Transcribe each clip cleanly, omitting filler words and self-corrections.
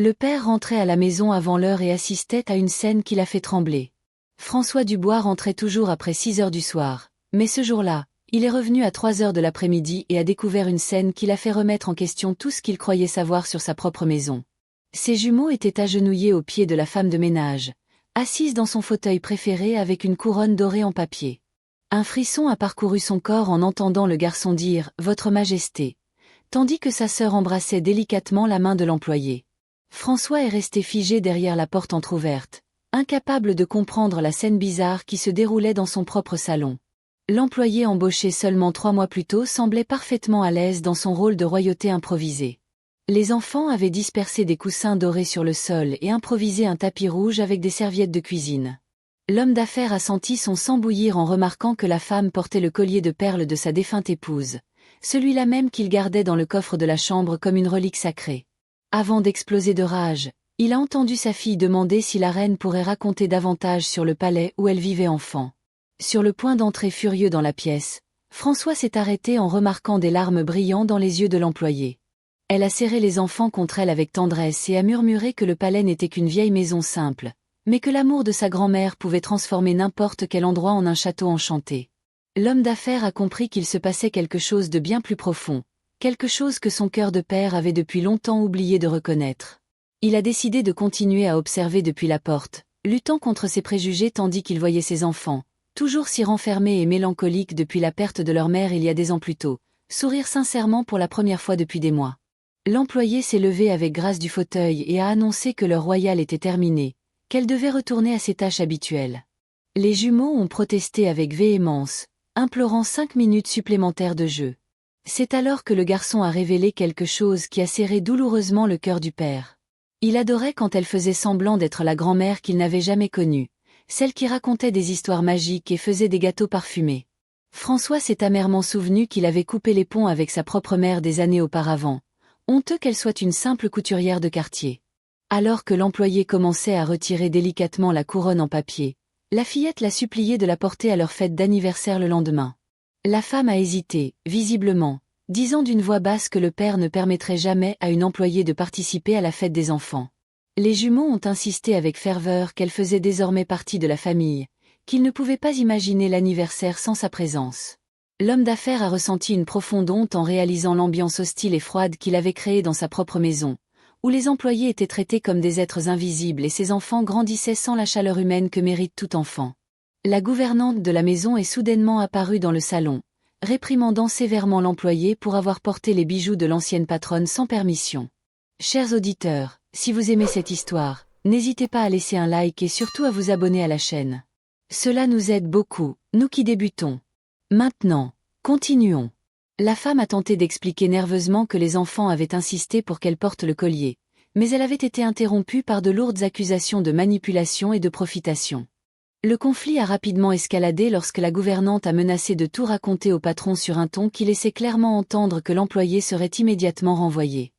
Le père rentrait à la maison avant l'heure et assistait à une scène qui l'a fait trembler. François Dubois rentrait toujours après 6 heures du soir, mais ce jour-là, il est revenu à 3 heures de l'après-midi et a découvert une scène qui l'a fait remettre en question tout ce qu'il croyait savoir sur sa propre maison. Ses jumeaux étaient agenouillés aux pieds de la femme de ménage, assise dans son fauteuil préféré avec une couronne dorée en papier. Un frisson a parcouru son corps en entendant le garçon dire « Votre Majesté », tandis que sa sœur embrassait délicatement la main de l'employé. François est resté figé derrière la porte entr'ouverte, incapable de comprendre la scène bizarre qui se déroulait dans son propre salon. L'employé embauché seulement 3 mois plus tôt semblait parfaitement à l'aise dans son rôle de royauté improvisée. Les enfants avaient dispersé des coussins dorés sur le sol et improvisé un tapis rouge avec des serviettes de cuisine. L'homme d'affaires a senti son sang bouillir en remarquant que la femme portait le collier de perles de sa défunte épouse, celui-là même qu'il gardait dans le coffre de la chambre comme une relique sacrée. Avant d'exploser de rage, il a entendu sa fille demander si la reine pourrait raconter davantage sur le palais où elle vivait enfant. Sur le point d'entrer furieux dans la pièce, François s'est arrêté en remarquant des larmes brillant dans les yeux de l'employé. Elle a serré les enfants contre elle avec tendresse et a murmuré que le palais n'était qu'une vieille maison simple, mais que l'amour de sa grand-mère pouvait transformer n'importe quel endroit en un château enchanté. L'homme d'affaires a compris qu'il se passait quelque chose de bien plus profond, quelque chose que son cœur de père avait depuis longtemps oublié de reconnaître. Il a décidé de continuer à observer depuis la porte, luttant contre ses préjugés tandis qu'il voyait ses enfants, toujours si renfermés et mélancoliques depuis la perte de leur mère il y a des ans plus tôt, sourire sincèrement pour la première fois depuis des mois. L'employé s'est levé avec grâce du fauteuil et a annoncé que l'heure royale était terminée, qu'elle devait retourner à ses tâches habituelles. Les jumeaux ont protesté avec véhémence, implorant 5 minutes supplémentaires de jeu. C'est alors que le garçon a révélé quelque chose qui a serré douloureusement le cœur du père. Il adorait quand elle faisait semblant d'être la grand-mère qu'il n'avait jamais connue, celle qui racontait des histoires magiques et faisait des gâteaux parfumés. François s'est amèrement souvenu qu'il avait coupé les ponts avec sa propre mère des années auparavant, honteux qu'elle soit une simple couturière de quartier. Alors que l'employé commençait à retirer délicatement la couronne en papier, la fillette l'a supplié de la porter à leur fête d'anniversaire le lendemain. La femme a hésité, visiblement, disant d'une voix basse que le père ne permettrait jamais à une employée de participer à la fête des enfants. Les jumeaux ont insisté avec ferveur qu'elle faisait désormais partie de la famille, qu'ils ne pouvaient pas imaginer l'anniversaire sans sa présence. L'homme d'affaires a ressenti une profonde honte en réalisant l'ambiance hostile et froide qu'il avait créée dans sa propre maison, où les employés étaient traités comme des êtres invisibles et ses enfants grandissaient sans la chaleur humaine que mérite tout enfant. La gouvernante de la maison est soudainement apparue dans le salon, réprimandant sévèrement l'employé pour avoir porté les bijoux de l'ancienne patronne sans permission. Chers auditeurs, si vous aimez cette histoire, n'hésitez pas à laisser un like et surtout à vous abonner à la chaîne. Cela nous aide beaucoup, nous qui débutons. Maintenant, continuons. La femme a tenté d'expliquer nerveusement que les enfants avaient insisté pour qu'elle porte le collier, mais elle avait été interrompue par de lourdes accusations de manipulation et de profitation. Le conflit a rapidement escaladé lorsque la gouvernante a menacé de tout raconter au patron sur un ton qui laissait clairement entendre que l'employé serait immédiatement renvoyé.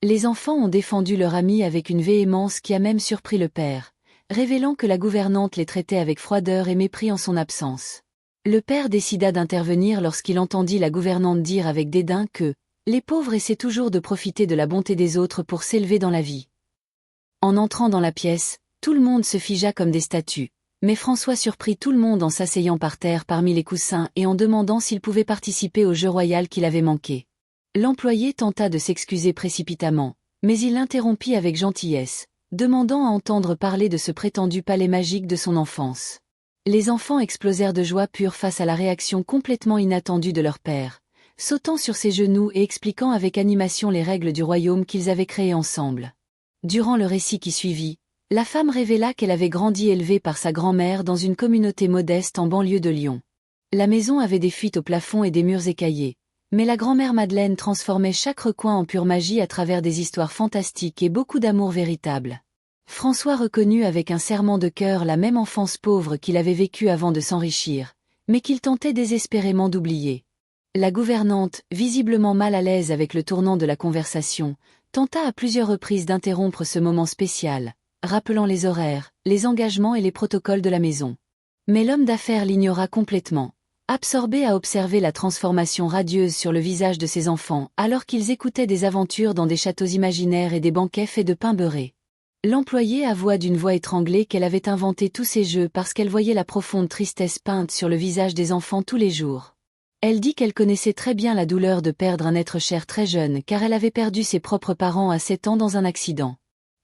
Les enfants ont défendu leur ami avec une véhémence qui a même surpris le père, révélant que la gouvernante les traitait avec froideur et mépris en son absence. Le père décida d'intervenir lorsqu'il entendit la gouvernante dire avec dédain que « les pauvres essaient toujours de profiter de la bonté des autres pour s'élever dans la vie ». En entrant dans la pièce, tout le monde se figea comme des statues. Mais François surprit tout le monde en s'asseyant par terre parmi les coussins et en demandant s'il pouvait participer au jeu royal qu'il avait manqué. L'employé tenta de s'excuser précipitamment, mais il l'interrompit avec gentillesse, demandant à entendre parler de ce prétendu palais magique de son enfance. Les enfants explosèrent de joie pure face à la réaction complètement inattendue de leur père, sautant sur ses genoux et expliquant avec animation les règles du royaume qu'ils avaient créé ensemble. Durant le récit qui suivit, la femme révéla qu'elle avait grandi élevée par sa grand-mère dans une communauté modeste en banlieue de Lyon. La maison avait des fuites au plafond et des murs écaillés, mais la grand-mère Madeleine transformait chaque recoin en pure magie à travers des histoires fantastiques et beaucoup d'amour véritable. François reconnut avec un serrement de cœur la même enfance pauvre qu'il avait vécue avant de s'enrichir, mais qu'il tentait désespérément d'oublier. La gouvernante, visiblement mal à l'aise avec le tournant de la conversation, tenta à plusieurs reprises d'interrompre ce moment spécial, rappelant les horaires, les engagements et les protocoles de la maison. Mais l'homme d'affaires l'ignora complètement, absorbée à observer la transformation radieuse sur le visage de ses enfants alors qu'ils écoutaient des aventures dans des châteaux imaginaires et des banquets faits de pain beurré. L'employée avoua d'une voix étranglée qu'elle avait inventé tous ces jeux parce qu'elle voyait la profonde tristesse peinte sur le visage des enfants tous les jours. Elle dit qu'elle connaissait très bien la douleur de perdre un être cher très jeune car elle avait perdu ses propres parents à 7 ans dans un accident.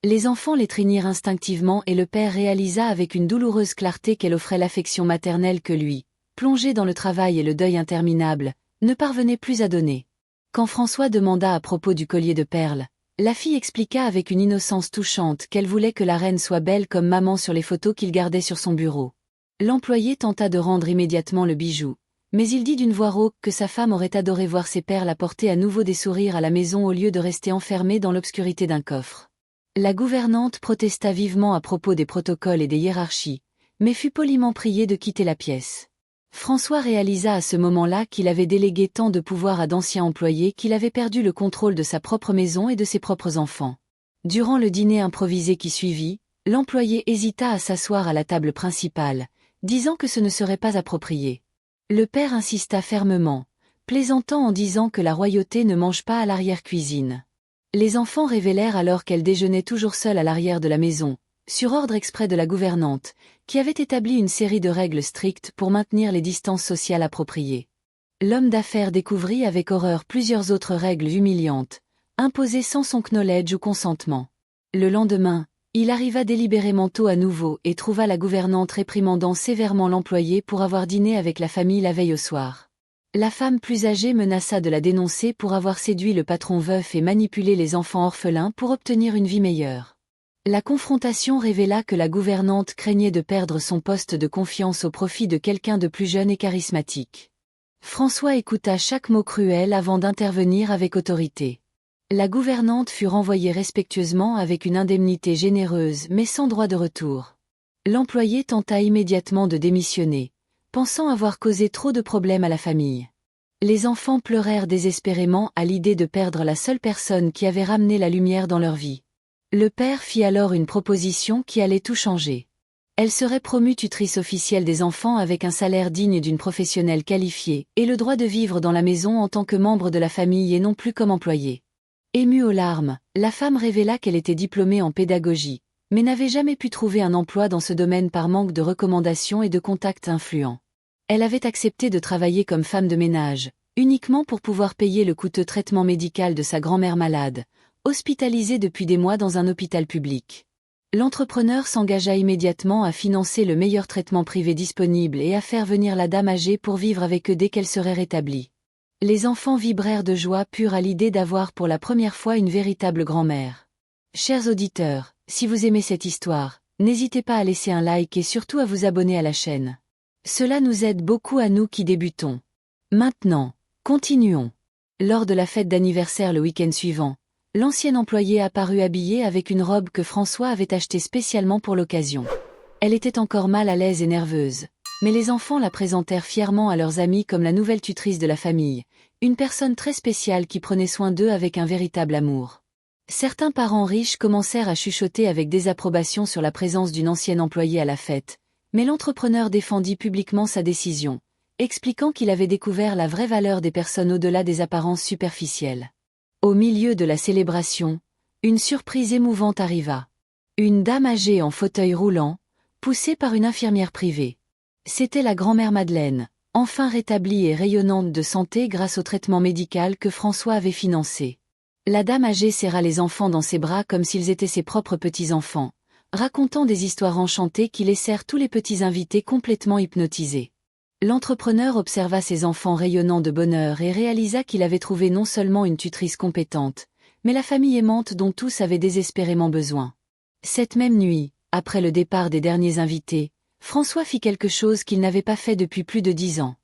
Les enfants l'étreignirent instinctivement et le père réalisa avec une douloureuse clarté qu'elle offrait l'affection maternelle que lui, plongé dans le travail et le deuil interminable, ne parvenait plus à donner. Quand François demanda à propos du collier de perles, la fille expliqua avec une innocence touchante qu'elle voulait que la reine soit belle comme maman sur les photos qu'il gardait sur son bureau. L'employé tenta de rendre immédiatement le bijou, mais il dit d'une voix rauque que sa femme aurait adoré voir ses perles apporter à nouveau des sourires à la maison au lieu de rester enfermée dans l'obscurité d'un coffre. La gouvernante protesta vivement à propos des protocoles et des hiérarchies, mais fut poliment priée de quitter la pièce. François réalisa à ce moment-là qu'il avait délégué tant de pouvoir à d'anciens employés qu'il avait perdu le contrôle de sa propre maison et de ses propres enfants. Durant le dîner improvisé qui suivit, l'employé hésita à s'asseoir à la table principale, disant que ce ne serait pas approprié. Le père insista fermement, plaisantant en disant que la royauté ne mange pas à l'arrière-cuisine. Les enfants révélèrent alors qu'elle déjeunait toujours seule à l'arrière de la maison, sur ordre exprès de la gouvernante, qui avait établi une série de règles strictes pour maintenir les distances sociales appropriées. L'homme d'affaires découvrit avec horreur plusieurs autres règles humiliantes, imposées sans son knowledge ou consentement. Le lendemain, il arriva délibérément tôt à nouveau et trouva la gouvernante réprimandant sévèrement l'employé pour avoir dîné avec la famille la veille au soir. La femme plus âgée menaça de la dénoncer pour avoir séduit le patron veuf et manipulé les enfants orphelins pour obtenir une vie meilleure. La confrontation révéla que la gouvernante craignait de perdre son poste de confiance au profit de quelqu'un de plus jeune et charismatique. François écouta chaque mot cruel avant d'intervenir avec autorité. La gouvernante fut renvoyée respectueusement avec une indemnité généreuse mais sans droit de retour. L'employé tenta immédiatement de démissionner, pensant avoir causé trop de problèmes à la famille. Les enfants pleurèrent désespérément à l'idée de perdre la seule personne qui avait ramené la lumière dans leur vie. Le père fit alors une proposition qui allait tout changer. Elle serait promue tutrice officielle des enfants avec un salaire digne d'une professionnelle qualifiée et le droit de vivre dans la maison en tant que membre de la famille et non plus comme employée. Émue aux larmes, la femme révéla qu'elle était diplômée en pédagogie, mais n'avait jamais pu trouver un emploi dans ce domaine par manque de recommandations et de contacts influents. Elle avait accepté de travailler comme femme de ménage, uniquement pour pouvoir payer le coûteux traitement médical de sa grand-mère malade, hospitalisée depuis des mois dans un hôpital public. L'entrepreneur s'engagea immédiatement à financer le meilleur traitement privé disponible et à faire venir la dame âgée pour vivre avec eux dès qu'elle serait rétablie. Les enfants vibrèrent de joie pure à l'idée d'avoir pour la première fois une véritable grand-mère. Chers auditeurs, si vous aimez cette histoire, n'hésitez pas à laisser un like et surtout à vous abonner à la chaîne. Cela nous aide beaucoup à nous qui débutons. Maintenant, continuons. Lors de la fête d'anniversaire le week-end suivant, l'ancien employé apparut habillé avec une robe que François avait achetée spécialement pour l'occasion. Elle était encore mal à l'aise et nerveuse, mais les enfants la présentèrent fièrement à leurs amis comme la nouvelle tutrice de la famille, une personne très spéciale qui prenait soin d'eux avec un véritable amour. Certains parents riches commencèrent à chuchoter avec désapprobation sur la présence d'une ancienne employée à la fête, mais l'entrepreneur défendit publiquement sa décision, expliquant qu'il avait découvert la vraie valeur des personnes au-delà des apparences superficielles. Au milieu de la célébration, une surprise émouvante arriva. Une dame âgée en fauteuil roulant, poussée par une infirmière privée. C'était la grand-mère Madeleine, enfin rétablie et rayonnante de santé grâce au traitement médical que François avait financé. La dame âgée serra les enfants dans ses bras comme s'ils étaient ses propres petits-enfants, racontant des histoires enchantées qui laissèrent tous les petits invités complètement hypnotisés. L'entrepreneur observa ses enfants rayonnant de bonheur et réalisa qu'il avait trouvé non seulement une tutrice compétente, mais la famille aimante dont tous avaient désespérément besoin. Cette même nuit, après le départ des derniers invités, François fit quelque chose qu'il n'avait pas fait depuis plus de 10 ans.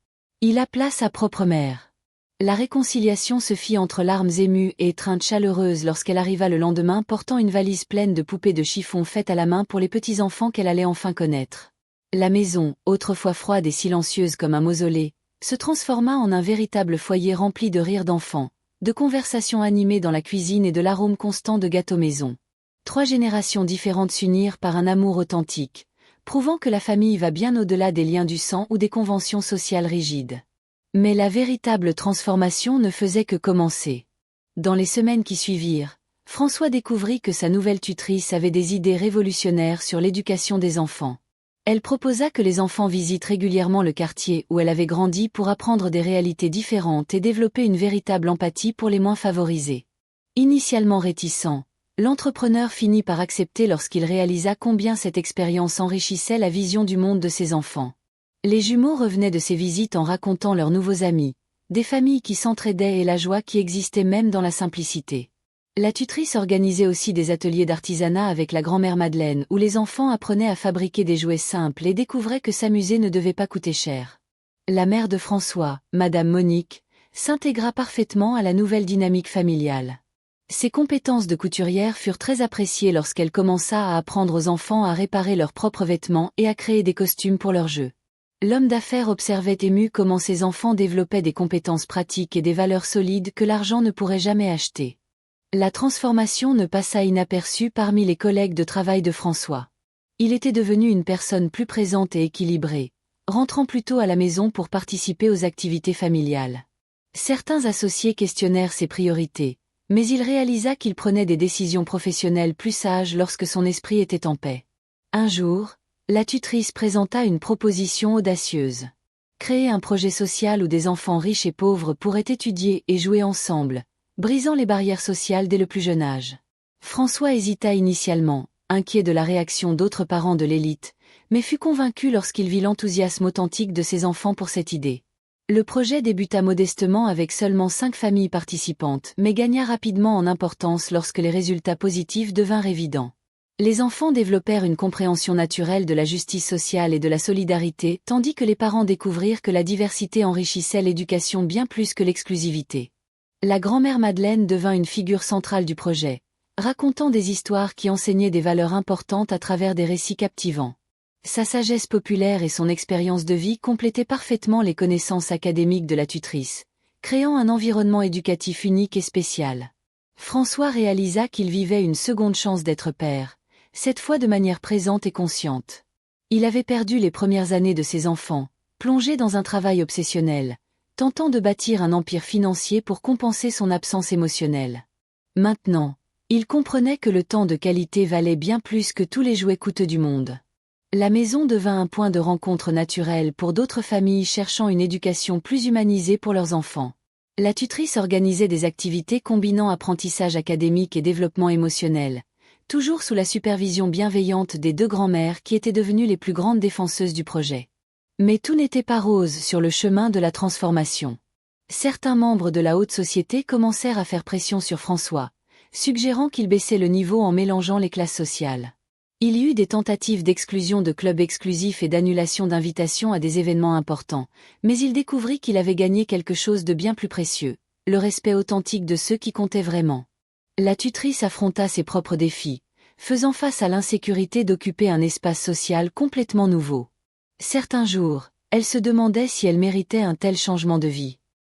Il appela sa propre mère. La réconciliation se fit entre larmes émues et étreintes chaleureuses lorsqu'elle arriva le lendemain portant une valise pleine de poupées de chiffon faites à la main pour les petits-enfants qu'elle allait enfin connaître. La maison, autrefois froide et silencieuse comme un mausolée, se transforma en un véritable foyer rempli de rires d'enfants, de conversations animées dans la cuisine et de l'arôme constant de gâteaux maison. 3 générations différentes s'unirent par un amour authentique, prouvant que la famille va bien au-delà des liens du sang ou des conventions sociales rigides. Mais la véritable transformation ne faisait que commencer. Dans les semaines qui suivirent, François découvrit que sa nouvelle tutrice avait des idées révolutionnaires sur l'éducation des enfants. Elle proposa que les enfants visitent régulièrement le quartier où elle avait grandi pour apprendre des réalités différentes et développer une véritable empathie pour les moins favorisés. Initialement réticent, l'entrepreneur finit par accepter lorsqu'il réalisa combien cette expérience enrichissait la vision du monde de ses enfants. Les jumeaux revenaient de ces visites en racontant leurs nouveaux amis, des familles qui s'entraidaient et la joie qui existait même dans la simplicité. La tutrice organisait aussi des ateliers d'artisanat avec la grand-mère Madeleine où les enfants apprenaient à fabriquer des jouets simples et découvraient que s'amuser ne devait pas coûter cher. La mère de François, Madame Monique, s'intégra parfaitement à la nouvelle dynamique familiale. Ses compétences de couturière furent très appréciées lorsqu'elle commença à apprendre aux enfants à réparer leurs propres vêtements et à créer des costumes pour leurs jeux. L'homme d'affaires observait ému comment ses enfants développaient des compétences pratiques et des valeurs solides que l'argent ne pourrait jamais acheter. La transformation ne passa inaperçue parmi les collègues de travail de François. Il était devenu une personne plus présente et équilibrée, rentrant plus tôt à la maison pour participer aux activités familiales. Certains associés questionnèrent ses priorités, mais il réalisa qu'il prenait des décisions professionnelles plus sages lorsque son esprit était en paix. Un jour, la tutrice présenta une proposition audacieuse. Créer un projet social où des enfants riches et pauvres pourraient étudier et jouer ensemble, brisant les barrières sociales dès le plus jeune âge. François hésita initialement, inquiet de la réaction d'autres parents de l'élite, mais fut convaincu lorsqu'il vit l'enthousiasme authentique de ses enfants pour cette idée. Le projet débuta modestement avec seulement 5 familles participantes, mais gagna rapidement en importance lorsque les résultats positifs devinrent évidents. Les enfants développèrent une compréhension naturelle de la justice sociale et de la solidarité, tandis que les parents découvrirent que la diversité enrichissait l'éducation bien plus que l'exclusivité. La grand-mère Madeleine devint une figure centrale du projet, racontant des histoires qui enseignaient des valeurs importantes à travers des récits captivants. Sa sagesse populaire et son expérience de vie complétaient parfaitement les connaissances académiques de la tutrice, créant un environnement éducatif unique et spécial. François réalisa qu'il vivait une seconde chance d'être père, cette fois de manière présente et consciente. Il avait perdu les premières années de ses enfants, plongé dans un travail obsessionnel, tentant de bâtir un empire financier pour compenser son absence émotionnelle. Maintenant, il comprenait que le temps de qualité valait bien plus que tous les jouets coûteux du monde. La maison devint un point de rencontre naturel pour d'autres familles cherchant une éducation plus humanisée pour leurs enfants. La tutrice organisait des activités combinant apprentissage académique et développement émotionnel, toujours sous la supervision bienveillante des 2 grands-mères qui étaient devenues les plus grandes défenseuses du projet. Mais tout n'était pas rose sur le chemin de la transformation. Certains membres de la haute société commencèrent à faire pression sur François, suggérant qu'il baissait le niveau en mélangeant les classes sociales. Il y eut des tentatives d'exclusion de clubs exclusifs et d'annulation d'invitations à des événements importants, mais il découvrit qu'il avait gagné quelque chose de bien plus précieux, le respect authentique de ceux qui comptaient vraiment. La tutrice affronta ses propres défis, faisant face à l'insécurité d'occuper un espace social complètement nouveau. Certains jours, elle se demandait si elle méritait un tel changement de vie.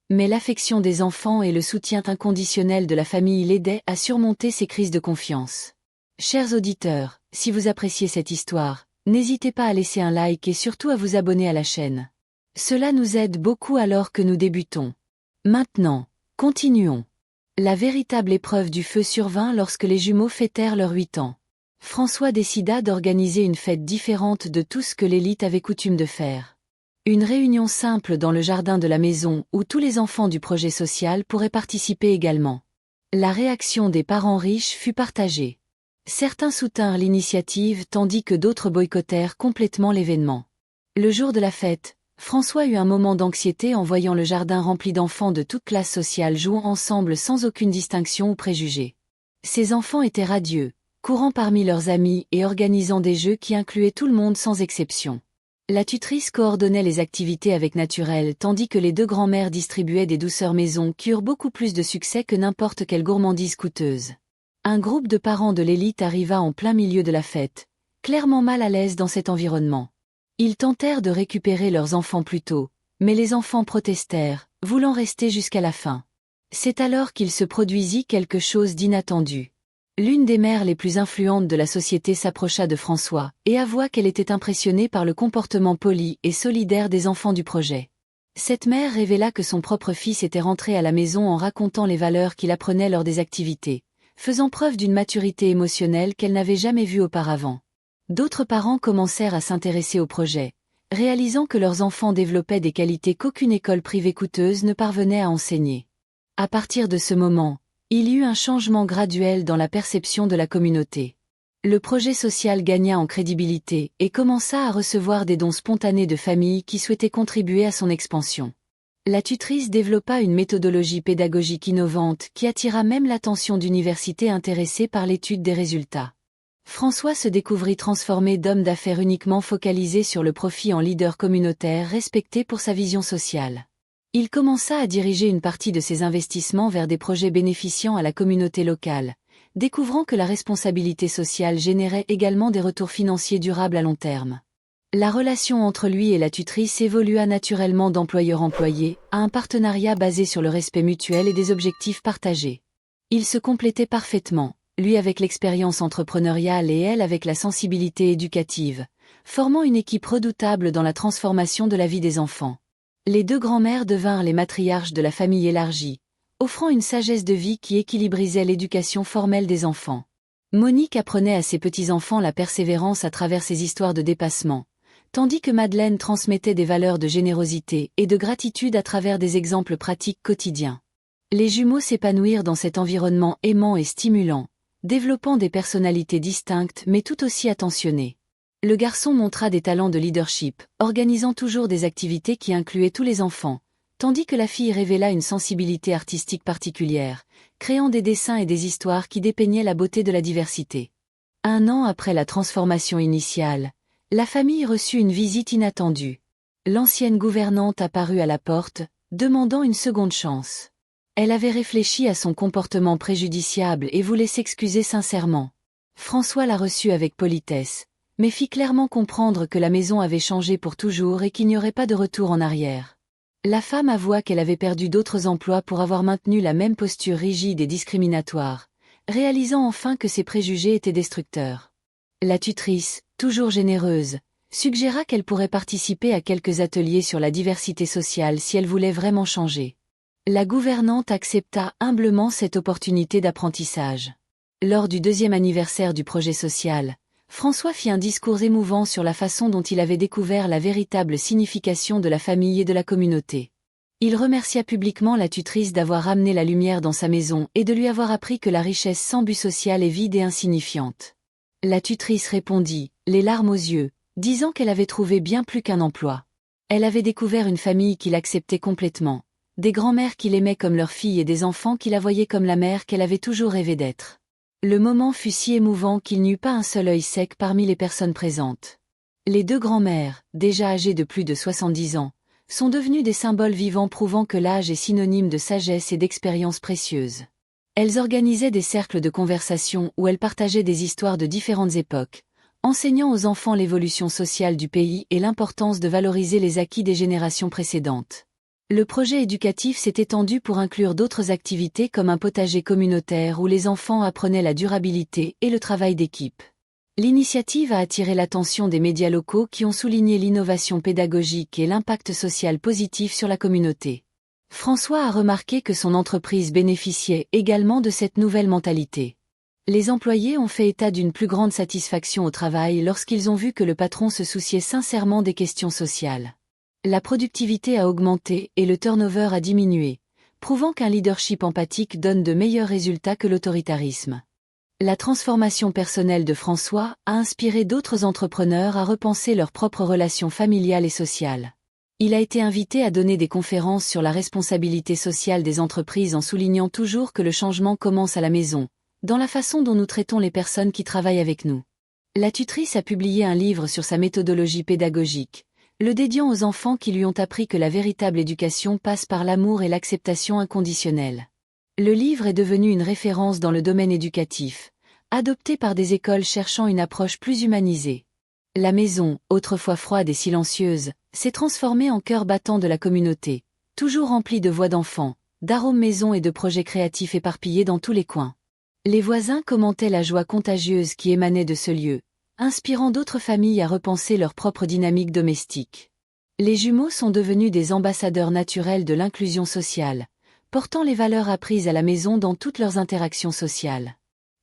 Mais l'affection des enfants et le soutien inconditionnel de la famille l'aidaient à surmonter ces crises de confiance. Chers auditeurs, si vous appréciez cette histoire, n'hésitez pas à laisser un like et surtout à vous abonner à la chaîne. Cela nous aide beaucoup alors que nous débutons. Maintenant, continuons. La véritable épreuve du feu survint lorsque les jumeaux fêtèrent leurs 8 ans. François décida d'organiser une fête différente de tout ce que l'élite avait coutume de faire. Une réunion simple dans le jardin de la maison où tous les enfants du projet social pourraient participer également. La réaction des parents riches fut partagée. Certains soutinrent l'initiative tandis que d'autres boycottèrent complètement l'événement. Le jour de la fête, François eut un moment d'anxiété en voyant le jardin rempli d'enfants de toutes classes sociales jouant ensemble sans aucune distinction ou préjugé. Ces enfants étaient radieux, courant parmi leurs amis et organisant des jeux qui incluaient tout le monde sans exception. La tutrice coordonnait les activités avec naturel tandis que les 2 grands-mères distribuaient des douceurs maison qui eurent beaucoup plus de succès que n'importe quelle gourmandise coûteuse. Un groupe de parents de l'élite arriva en plein milieu de la fête, clairement mal à l'aise dans cet environnement. Ils tentèrent de récupérer leurs enfants plus tôt, mais les enfants protestèrent, voulant rester jusqu'à la fin. C'est alors qu'il se produisit quelque chose d'inattendu. L'une des mères les plus influentes de la société s'approcha de François et avoua qu'elle était impressionnée par le comportement poli et solidaire des enfants du projet. Cette mère révéla que son propre fils était rentré à la maison en racontant les valeurs qu'il apprenait lors des activités, faisant preuve d'une maturité émotionnelle qu'elle n'avait jamais vue auparavant. D'autres parents commencèrent à s'intéresser au projet, réalisant que leurs enfants développaient des qualités qu'aucune école privée coûteuse ne parvenait à enseigner. À partir de ce moment, il y eut un changement graduel dans la perception de la communauté. Le projet social gagna en crédibilité et commença à recevoir des dons spontanés de familles qui souhaitaient contribuer à son expansion. La tutrice développa une méthodologie pédagogique innovante qui attira même l'attention d'universités intéressées par l'étude des résultats. François se découvrit transformé d'homme d'affaires uniquement focalisé sur le profit en leader communautaire respecté pour sa vision sociale. Il commença à diriger une partie de ses investissements vers des projets bénéficiant à la communauté locale, découvrant que la responsabilité sociale générait également des retours financiers durables à long terme. La relation entre lui et la tutrice évolua naturellement d'employeur-employé à un partenariat basé sur le respect mutuel et des objectifs partagés. Ils se complétaient parfaitement, lui avec l'expérience entrepreneuriale et elle avec la sensibilité éducative, formant une équipe redoutable dans la transformation de la vie des enfants. Les deux grands-mères devinrent les matriarches de la famille élargie, offrant une sagesse de vie qui équilibrisait l'éducation formelle des enfants. Monique apprenait à ses petits-enfants la persévérance à travers ses histoires de dépassement, tandis que Madeleine transmettait des valeurs de générosité et de gratitude à travers des exemples pratiques quotidiens. Les jumeaux s'épanouirent dans cet environnement aimant et stimulant, développant des personnalités distinctes mais tout aussi attentionnées. Le garçon montra des talents de leadership, organisant toujours des activités qui incluaient tous les enfants, tandis que la fille révéla une sensibilité artistique particulière, créant des dessins et des histoires qui dépeignaient la beauté de la diversité. 1 an après la transformation initiale, la famille reçut une visite inattendue. L'ancienne gouvernante apparut à la porte, demandant une seconde chance. Elle avait réfléchi à son comportement préjudiciable et voulait s'excuser sincèrement. François la reçut avec politesse, mais fit clairement comprendre que la maison avait changé pour toujours et qu'il n'y aurait pas de retour en arrière. La femme avoua qu'elle avait perdu d'autres emplois pour avoir maintenu la même posture rigide et discriminatoire, réalisant enfin que ses préjugés étaient destructeurs. La tutrice, toujours généreuse, suggéra qu'elle pourrait participer à quelques ateliers sur la diversité sociale si elle voulait vraiment changer. La gouvernante accepta humblement cette opportunité d'apprentissage. Lors du 2e anniversaire du projet social, François fit un discours émouvant sur la façon dont il avait découvert la véritable signification de la famille et de la communauté. Il remercia publiquement la tutrice d'avoir amené la lumière dans sa maison et de lui avoir appris que la richesse sans but social est vide et insignifiante. La tutrice répondit, les larmes aux yeux, disant qu'elle avait trouvé bien plus qu'un emploi. Elle avait découvert une famille qui l'acceptait complètement, des grands-mères qui l'aimaient comme leur fille et des enfants qui la voyaient comme la mère qu'elle avait toujours rêvé d'être. Le moment fut si émouvant qu'il n'y eut pas un seul œil sec parmi les personnes présentes. Les deux grands-mères, déjà âgées de plus de 70 ans, sont devenues des symboles vivants prouvant que l'âge est synonyme de sagesse et d'expériences précieuses. Elles organisaient des cercles de conversation où elles partageaient des histoires de différentes époques, enseignant aux enfants l'évolution sociale du pays et l'importance de valoriser les acquis des générations précédentes. Le projet éducatif s'est étendu pour inclure d'autres activités comme un potager communautaire où les enfants apprenaient la durabilité et le travail d'équipe. L'initiative a attiré l'attention des médias locaux qui ont souligné l'innovation pédagogique et l'impact social positif sur la communauté. François a remarqué que son entreprise bénéficiait également de cette nouvelle mentalité. Les employés ont fait état d'une plus grande satisfaction au travail lorsqu'ils ont vu que le patron se souciait sincèrement des questions sociales. La productivité a augmenté et le turnover a diminué, prouvant qu'un leadership empathique donne de meilleurs résultats que l'autoritarisme. La transformation personnelle de François a inspiré d'autres entrepreneurs à repenser leurs propres relations familiales et sociales. Il a été invité à donner des conférences sur la responsabilité sociale des entreprises en soulignant toujours que le changement commence à la maison, dans la façon dont nous traitons les personnes qui travaillent avec nous. La tutrice a publié un livre sur sa méthodologie pédagogique, le dédiant aux enfants qui lui ont appris que la véritable éducation passe par l'amour et l'acceptation inconditionnelle. Le livre est devenu une référence dans le domaine éducatif, adopté par des écoles cherchant une approche plus humanisée. La maison, autrefois froide et silencieuse, s'est transformée en cœur battant de la communauté, toujours remplie de voix d'enfants, d'arômes maison et de projets créatifs éparpillés dans tous les coins. Les voisins commentaient la joie contagieuse qui émanait de ce lieu, inspirant d'autres familles à repenser leur propre dynamique domestique. Les jumeaux sont devenus des ambassadeurs naturels de l'inclusion sociale, portant les valeurs apprises à la maison dans toutes leurs interactions sociales.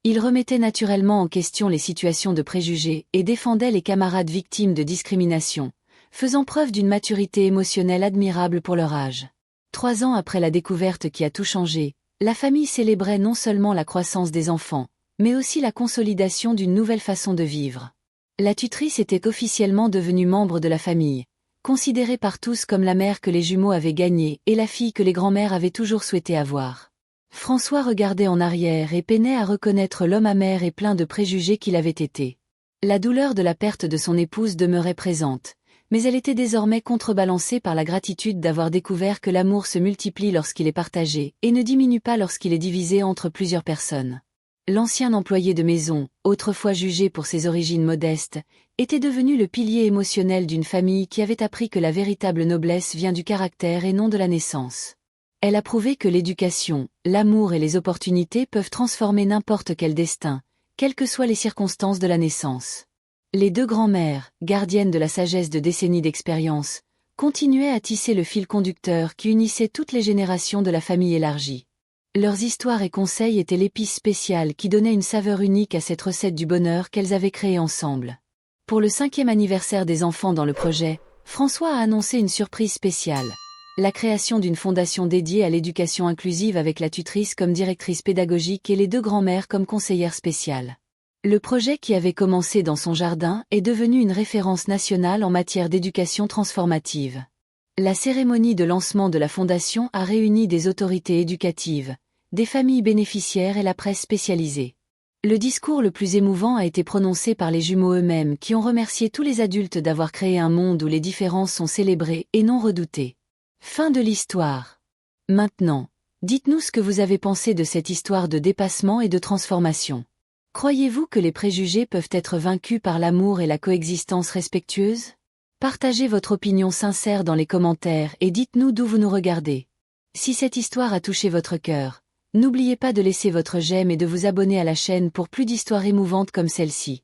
Ils remettaient naturellement en question les situations de préjugés et défendaient les camarades victimes de discrimination, faisant preuve d'une maturité émotionnelle admirable pour leur âge. 3 ans après la découverte qui a tout changé, la famille célébrait non seulement la croissance des enfants, mais aussi la consolidation d'une nouvelle façon de vivre. La tutrice était officiellement devenue membre de la famille, considérée par tous comme la mère que les jumeaux avaient gagnée et la fille que les grands-mères avaient toujours souhaité avoir. François regardait en arrière et peinait à reconnaître l'homme amer et plein de préjugés qu'il avait été. La douleur de la perte de son épouse demeurait présente, mais elle était désormais contrebalancée par la gratitude d'avoir découvert que l'amour se multiplie lorsqu'il est partagé et ne diminue pas lorsqu'il est divisé entre plusieurs personnes. L'ancien employé de maison, autrefois jugé pour ses origines modestes, était devenu le pilier émotionnel d'une famille qui avait appris que la véritable noblesse vient du caractère et non de la naissance. Elle a prouvé que l'éducation, l'amour et les opportunités peuvent transformer n'importe quel destin, quelles que soient les circonstances de la naissance. Les 2 grands-mères, gardiennes de la sagesse de décennies d'expérience, continuaient à tisser le fil conducteur qui unissait toutes les générations de la famille élargie. Leurs histoires et conseils étaient l'épice spéciale qui donnait une saveur unique à cette recette du bonheur qu'elles avaient créée ensemble. Pour le 5e anniversaire des enfants dans le projet, François a annoncé une surprise spéciale. La création d'une fondation dédiée à l'éducation inclusive avec la tutrice comme directrice pédagogique et les 2 grands-mères comme conseillères spéciales. Le projet qui avait commencé dans son jardin est devenu une référence nationale en matière d'éducation transformative. La cérémonie de lancement de la fondation a réuni des autorités éducatives, des familles bénéficiaires et la presse spécialisée. Le discours le plus émouvant a été prononcé par les jumeaux eux-mêmes qui ont remercié tous les adultes d'avoir créé un monde où les différences sont célébrées et non redoutées. Fin de l'histoire. Maintenant, dites-nous ce que vous avez pensé de cette histoire de dépassement et de transformation. Croyez-vous que les préjugés peuvent être vaincus par l'amour et la coexistence respectueuse? Partagez votre opinion sincère dans les commentaires et dites-nous d'où vous nous regardez. Si cette histoire a touché votre cœur, n'oubliez pas de laisser votre j'aime et de vous abonner à la chaîne pour plus d'histoires émouvantes comme celle-ci.